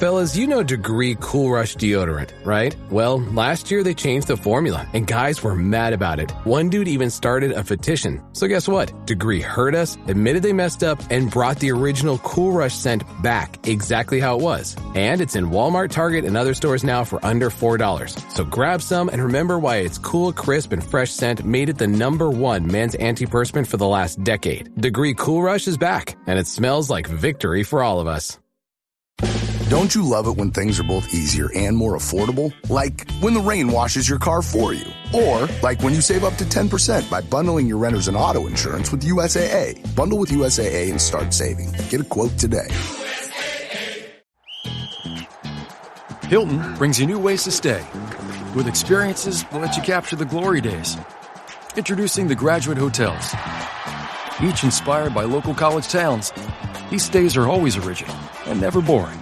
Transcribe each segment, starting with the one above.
Fellas, you know Degree Cool Rush deodorant, right? Well, last year they changed the formula, and guys were mad about it. One dude even started a petition. So guess what? Degree heard us, admitted they messed up, and brought the original Cool Rush scent back exactly how it was. And it's in Walmart, Target, and other stores now for under $4. So grab some and remember why its cool, crisp, and fresh scent made it the #1 men's antiperspirant for the last decade. Degree Cool Rush is back, and it smells like victory for all of us. Don't you love it when things are both easier and more affordable? Like when the rain washes your car for you. Or like when you save up to 10% by bundling your renters and auto insurance with USAA. Bundle with USAA and start saving. Get a quote today. Hilton brings you new ways to stay. With experiences that let you capture the glory days. Introducing the Graduate Hotels. Each inspired by local college towns, these stays are always original and never boring.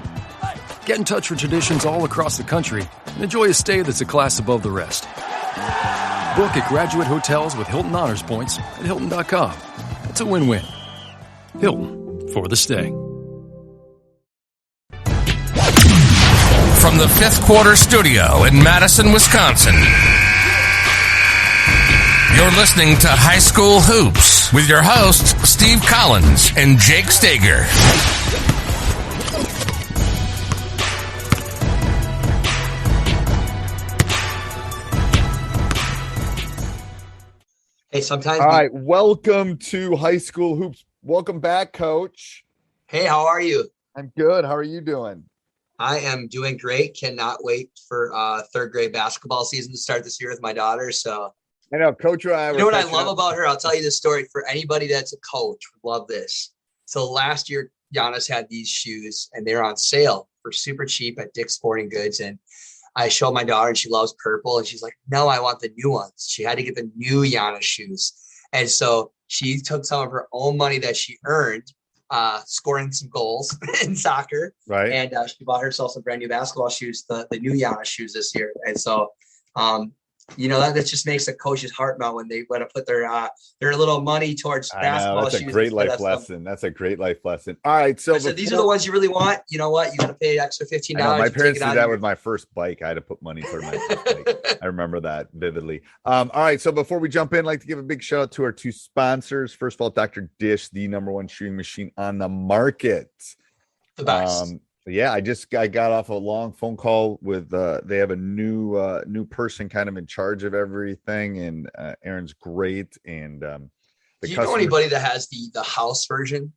Get in touch with traditions all across the country and enjoy a stay that's a class above the rest. Book at Graduate Hotels with Hilton Honors Points at Hilton.com. It's a win-win. Hilton, for the stay. From the Fifth Quarter Studio in Madison, Wisconsin, you're listening to High School Hoops with your hosts, Steve Collins and Jake Stager. Hey, sometimes. All right, welcome to High School Hoops. Welcome back, Coach. Hey, how are you? I'm good. How are you doing? I am doing great. Cannot wait for third grade basketball season to start this year with my daughter. So I know, Coach. You know what I love about her? I'll tell you this story for anybody that's a coach. Would love this. So last year, Giannis had these shoes, and they're on sale for super cheap at Dick's Sporting Goods. And I showed my daughter, and she loves purple, and she's like, "No, I want the new ones." She had to get the new Giannis shoes, and so she took some of her own money that she earned, scoring some goals in soccer, right? And she bought herself some brand new basketball shoes, the new Giannis shoes this year, and so. That just makes a coach's heart melt when they want to put their little money towards basketball shoes. That's a great life lesson. That's a great life lesson. All right, so these are the ones you really want. You know what? You got to pay extra $15. My parents did that with my first bike. I had to put money toward my first bike. I remember that vividly. All right, so before we jump in, I'd like to give a big shout out to our two sponsors. First of all, Dr. Dish, the #1 shooting machine on the market. The best. Yeah, I got off a long phone call with they have a new person kind of in charge of everything, and Aaron's great. And do you know anybody that has the house version?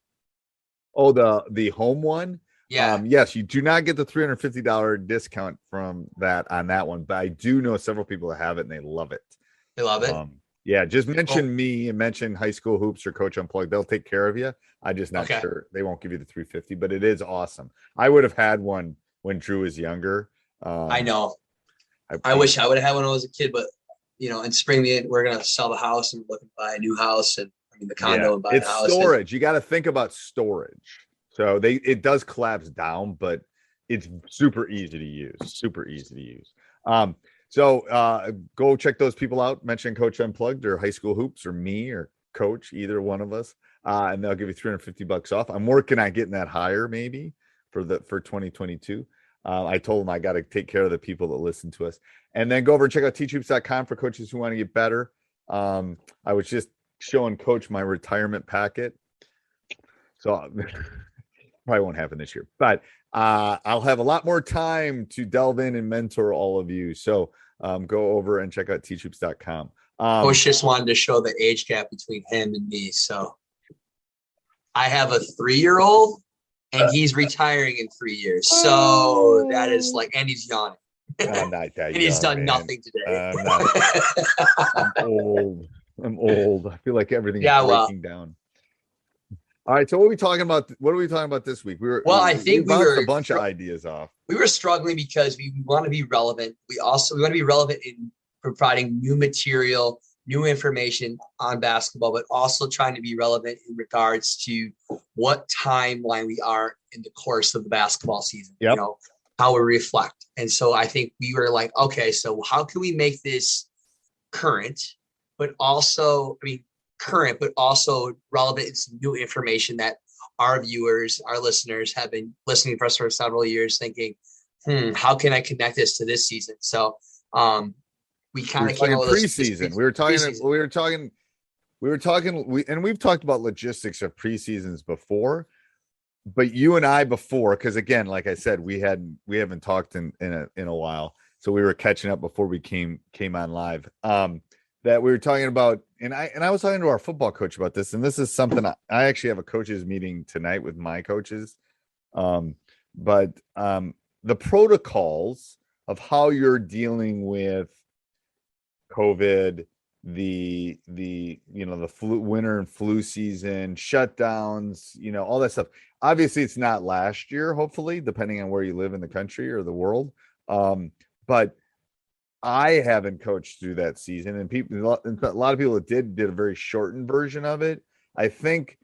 Oh, the home one? Yeah. Yes, you do not get the $350 discount from that on that one, but I do know several people that have it and they love it. They love it. Yeah, just mention me and mention High School Hoops or Coach Unplugged. They'll take care of you. I'm just not sure. They won't give you the $350, but it is awesome. I would have had one when Drew was younger. I know. I wish I would have had one when I was a kid, but in spring we're gonna sell the house and we're looking to buy a new house and the condo and buy the house. It's storage. You got to think about storage. So it does collapse down, but it's super easy to use. Super easy to use. So go check those people out. Mention Coach Unplugged or High School Hoops or me or Coach, either one of us, and they'll give you $350 off. I'm working on getting that higher maybe for 2022. I told them I got to take care of the people that listen to us, and then go over and check out teachhoops.com for coaches who want to get better. I was just showing Coach my retirement packet, so probably won't happen this year, but I'll have a lot more time to delve in and mentor all of you. So go over and check out teachhoops.com. Coach just wanted to show the age gap between him and me. So I have a 3-year-old and he's retiring in 3 years. So that is and he's yawning. I'm not that and he's done nothing today. I'm old. I feel like everything's breaking down. All right, so what are we talking about? What are we talking about this week? I think we were a bunch of ideas off. We were struggling because we want to be relevant. We want to be relevant in providing new material, new information on basketball, but also trying to be relevant in regards to what timeline we are in the course of the basketball season. Yep. How we reflect. And so I think we were like, okay, so how can we make this current, but also relevant in some new information that our viewers, our listeners have been listening for us for several years thinking, how can I connect this to this season? So we kind of came up with preseason. We've talked about logistics of preseasons before, but you and I before, because again, like I said, we haven't talked in a while. So we were catching up before we came on live. That we were talking about, and I was talking to our football coach about this, and this is something I actually have a coaches meeting tonight with my coaches. But the protocols of how you're dealing with COVID, the winter and flu season, shutdowns, all that stuff. Obviously, it's not last year, hopefully, depending on where you live in the country or the world. But I haven't coached through that season, and a lot of people that did a very shortened version of it. I think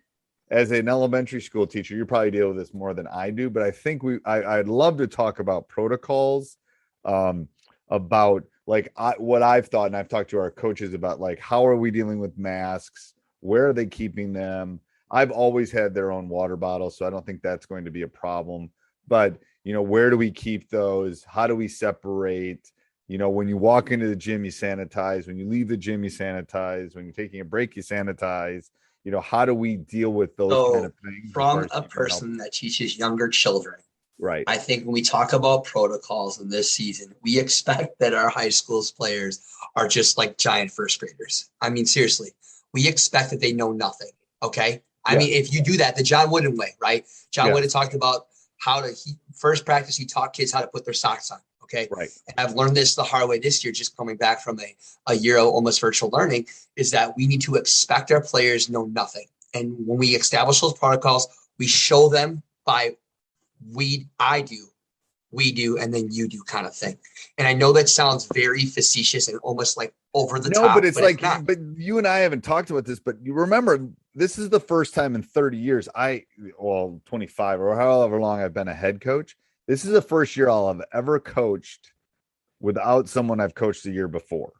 as an elementary school teacher, you probably deal with this more than I do, but I think I'd love to talk about protocols, about what I've thought, and I've talked to our coaches about, like, how are we dealing with masks? Where are they keeping them? I've always had their own water bottles, so I don't think that's going to be a problem. But, where do we keep those? How do we separate? When you walk into the gym, you sanitize. When you leave the gym, you sanitize. When you're taking a break, you sanitize. How do we deal with those kind of things? From a person that teaches younger children, right? I think when we talk about protocols in this season, we expect that our high school players are just like giant first graders. I mean, seriously, we expect that they know nothing. Okay. I mean, if you do that, the John Wooden way, right? John Wooden talked about first practice, he taught kids how to put their socks on. Okay. Right. And I've learned this the hard way this year, just coming back from a year of almost virtual learning, is that we need to expect our players know nothing. And when we establish those protocols, we show them by we do, and then you do kind of thing. And I know that sounds very facetious and almost like over the top. But it's but you and I haven't talked about this, but you remember, this is the first time in 30 years 25 or however long I've been a head coach. This is the first year I'll have ever coached without someone I've coached the year before.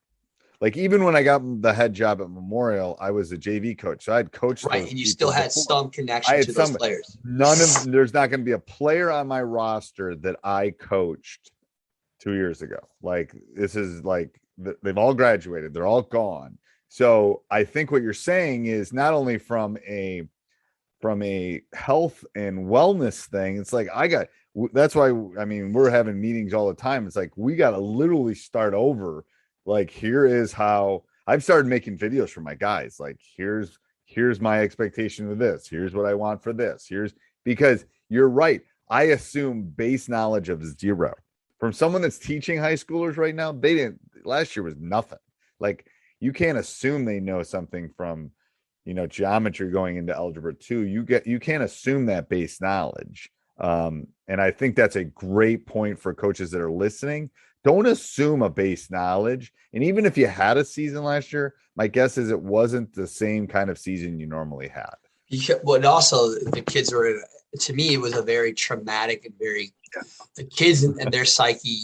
Like, even when I got the head job at Memorial, I was a JV coach. So I'd coached. Right. And you still had some connection to those players. There's not going to be a player on my roster that I coached 2 years ago. Like, this is like, they've all graduated. They're all gone. So I think what you're saying is not only from a health and wellness thing, it's like, that's why, I mean, we're having meetings all the time. It's like, we got to literally start over. Like, here is how I've started making videos for my guys. Like, here's my expectation of this. Here's what I want for this. Because you're right. I assume base knowledge of zero from someone that's teaching high schoolers right now. Last year was nothing. Like, you can't assume they know something from, geometry going into algebra 2. You can't assume that base knowledge. And I think that's a great point for coaches that are listening. Don't assume a base knowledge. And even if you had a season last year, my guess is it wasn't the same kind of season you normally had. But also, the kids were, to me, it was a very traumatic and the kids and their psyche,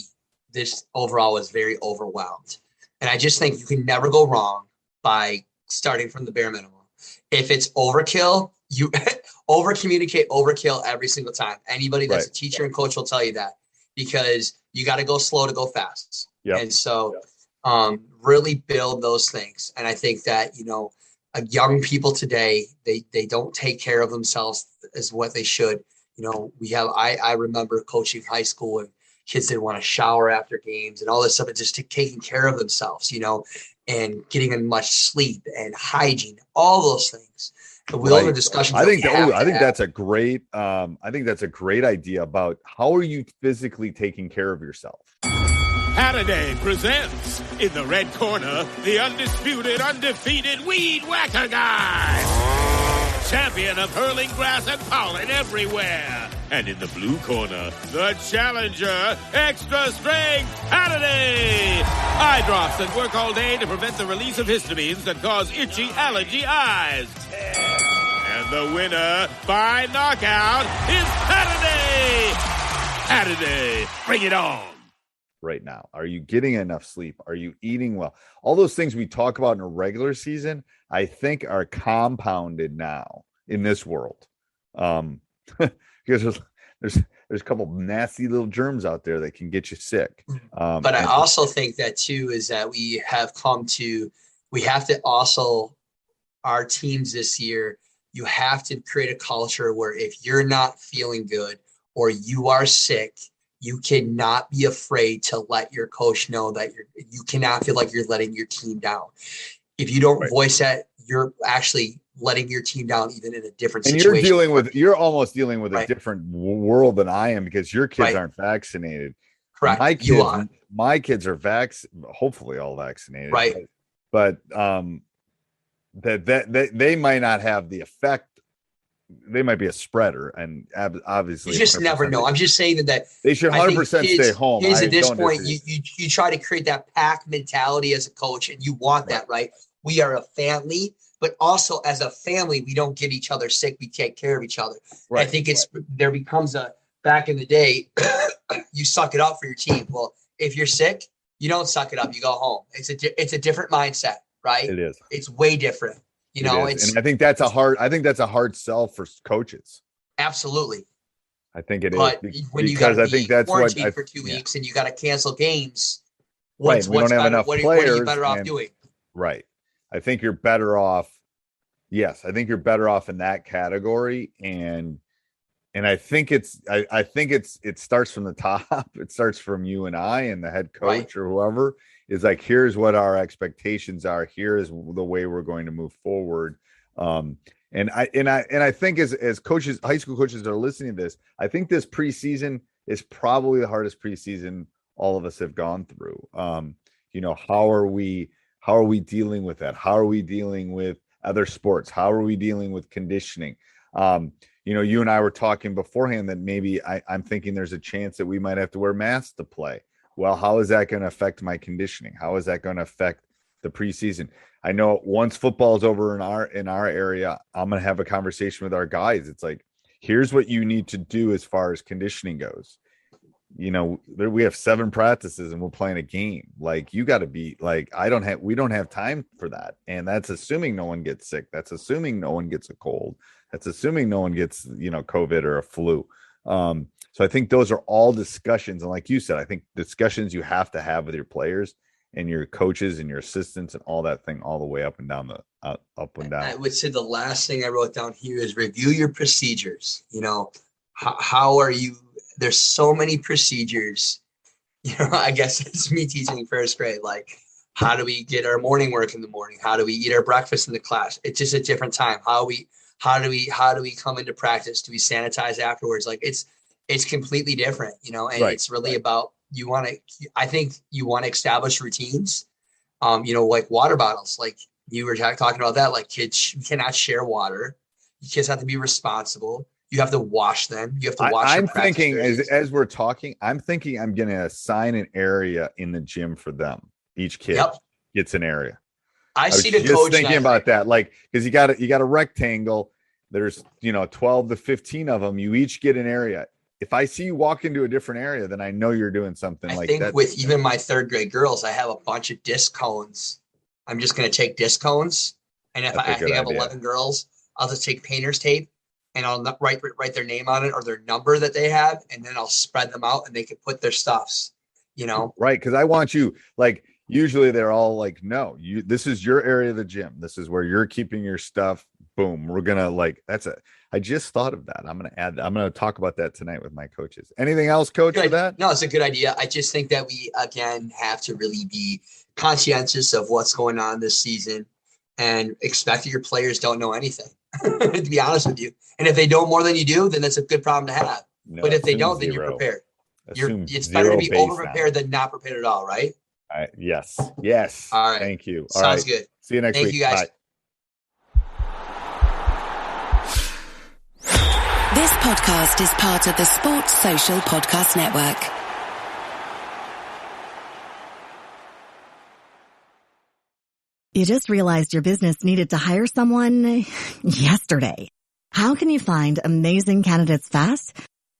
this overall was very overwhelmed. And I just think you can never go wrong by starting from the bare minimum. If it's overkill, you over communicate overkill every single time. Anybody that's a teacher and coach will tell you that, because you got to go slow to go fast. Yep. And so really build those things. And I think that, young people today, they don't take care of themselves as what they should. I remember coaching high school, and kids didn't want to shower after games and all this stuff, and just taking care of themselves, and getting in much sleep and hygiene, all those things. We all have discussions. I think that's a great idea about how are you physically taking care of yourself. Halliday presents, in the red corner, the undisputed, undefeated weed whacker guy, champion of hurling grass and pollen everywhere. And in the blue corner, the challenger, extra strength Halliday. Eye drops that work all day to prevent the release of histamines that cause itchy allergy eyes. And the winner by knockout is Halliday. Halliday, bring it on. Right now, are you getting enough sleep? Are you eating well? All those things we talk about in a regular season, I think, are compounded now in this world. Because there's a couple nasty little germs out there that can get you sick. But I also think that too is that we have to also, our teams this year, you have to create a culture where if you're not feeling good or you are sick, you cannot be afraid to let your coach know that you cannot feel like you're letting your team down. If you don't voice that, you're actually letting your team down even in a different situation. And you're almost dealing with a different world than I am because your kids aren't vaccinated. Correct. My kids are hopefully all vaccinated. Right. But that they might not have the effect. They might be a spreader, and obviously you just never know. I'm just saying that they should 100% stay home. At this point, you try to create that pack mentality as a coach, and you want that, right? We are a family, but also as a family, we don't get each other sick. We take care of each other. Right. I think there becomes back in the day, you suck it up for your team. Well, if you're sick, you don't suck it up. You go home. It's a different mindset, right? It is. It's way different. You know, and I think that's a hard sell for coaches. Absolutely. I think it but is when you got to be quarantined for 2 weeks and you got to cancel games. We don't have enough players. What are you better off doing? Right. I think you're better off. Yes, I think you're better off in that category, and I think it starts from the top. It starts from you and I and the head coach or whoever is like, here's what our expectations are. Here is the way we're going to move forward. And I think as coaches, high school coaches that are listening to this, I think this preseason is probably the hardest preseason all of us have gone through. How are we dealing with that? How are we dealing with other sports? How are we dealing with conditioning? You and I were talking beforehand that maybe I'm thinking there's a chance that we might have to wear masks to play. Well, how is that going to affect my conditioning? How is that going to affect the preseason? I know once football is over in our area, I'm going to have a conversation with our guys. It's like, here's what you need to do as far as conditioning goes. We have 7 practices and we're playing a game. Like, you got to be like, we don't have time for that. And that's assuming no one gets sick. That's assuming no one gets a cold. That's assuming no one gets, COVID or a flu. So I think those are all discussions. And like you said, I think discussions you have to have with your players and your coaches and your assistants and all that thing, all the way up and down up and down. I would say the last thing I wrote down here is review your procedures. How are you? There's so many procedures. I guess it's me teaching first grade. Like, how do we get our morning work in the morning? How do we eat our breakfast in the class? It's just a different time. How do we come into practice? Do we sanitize afterwards? Like, it's completely different, and it's really about, I think you want to establish routines, like water bottles, like you were talking about that, like kids, you cannot share water. You kids have to be responsible. You have to wash them. You have to wash. I'm thinking as we're talking, I'm thinking I'm going to assign an area in the gym for them. Each kid gets an area. I see the coach thinking about that, like, because you got a rectangle. There's 12 to 15 of them. You each get an area. If I see you walk into a different area, then I know you're doing something like that. I think with even my 3rd grade girls, I have a bunch of disc cones. I'm just going to take disc cones. And if I have 11 girls, I'll just take painter's tape and I'll write their name on it or their number that they have. And then I'll spread them out and they can put their stuffs, Right. Because I want you, like, usually they're all like, no, this is your area of the gym. This is where you're keeping your stuff. Boom. We're going to I just thought of that. I'm going to talk about that tonight with my coaches. Anything else, Coach, for that? No, it's a good idea. I just think that we, again, have to really be conscientious of what's going on this season and expect that your players don't know anything, to be honest with you. And if they know more than you do, then that's a good problem to have. No, but if they don't, then you're prepared. It's better to be over-prepared than not prepared at all, right? Yes. All right. Thank you. Sounds good. See you next week. Thank you, guys. Bye. This podcast is part of the Sports Social Podcast Network. You just realized your business needed to hire someone yesterday. How can you find amazing candidates fast?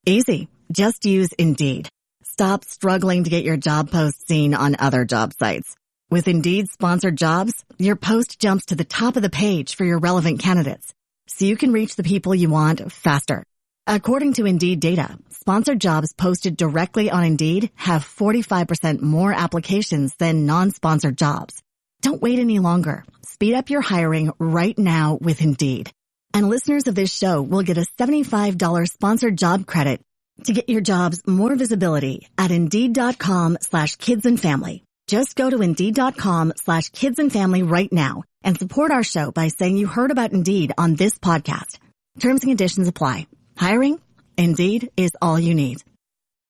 Easy. Just use Indeed. Stop struggling to get your job post seen on other job sites. With Indeed sponsored jobs, your post jumps to the top of the page for your relevant candidates. so you can reach the people you want faster. According to Indeed data, sponsored jobs posted directly on Indeed have 45% more applications than non-sponsored jobs. Don't wait any longer. Speed up your hiring right now with Indeed. And listeners of this show will get a $75 sponsored job credit to get your jobs more visibility at Indeed.com/kidsandfamily. Just go to Indeed.com/kidsandfamily right now and support our show by saying you heard about Indeed on this podcast. Terms and conditions apply. Hiring? Indeed is all you need.